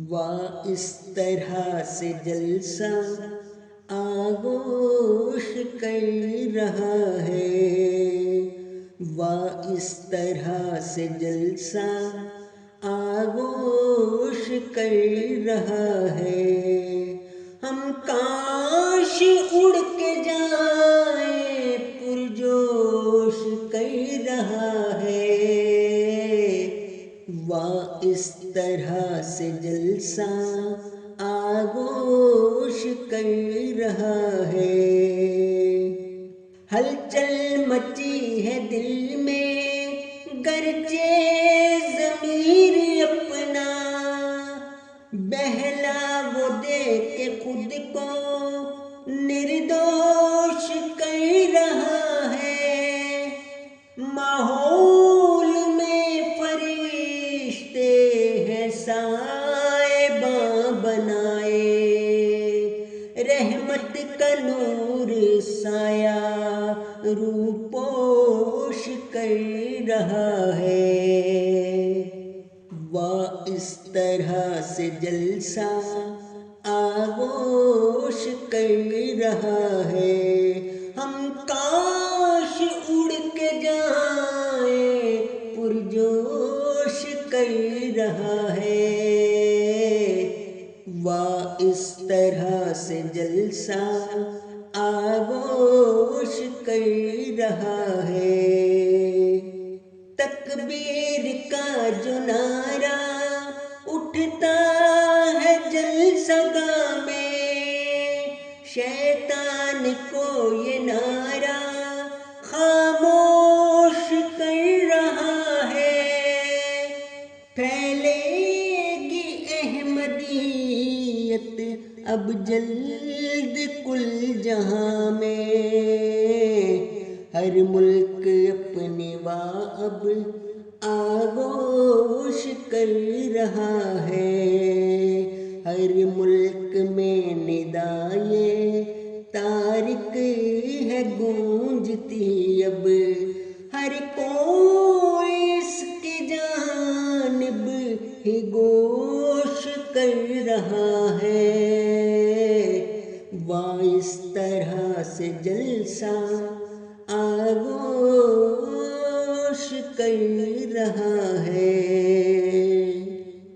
واہ اس طرح سے جلسہ آغوش کر رہا ہے، واہ اس طرح سے جلسہ آغوش کر رہا ہے۔ ہم کاش اڑ کے جائیں پرجوش کر رہا ہے، واہ اس طرح سے جلسہ آغوش کر رہا ہے۔ ہلچل مچی ہے دل میں گرچہ ضمیر اپنا، بہلا وہ دے کے خود کو نردوش کر رہا ہے۔ ماحول میں فرشتے ہیں سائباں بنائے، رحمت کا نور سایہ روپوش کر رہا ہے۔ واہ اس طرح سے جلسہ آغوش کر رہا ہے۔ ہم کاش اڑ کے جائیں پرجوش کر رہا ہے، واہ اس طرح سے جلسہ آغوش کر رہا ہے۔ تکبیر کا جو نعرہ اٹھتا ہے جلسہ گاہ میں، شیطان کو یہ نعرہ خاموش کر رہا ہے۔ پھیلے گی احمدیت اب جلد کل جہاں میں، ہر ملک اپنی واہ اب آغوش کر رہا ہے۔ ہر ملک میں ندائے طارق ہے گونجتی اب، ہر کوئی اس کی جانب ہی گوش کر رہا ہے۔ واہ اس طرح سے جلسہ آغوش کر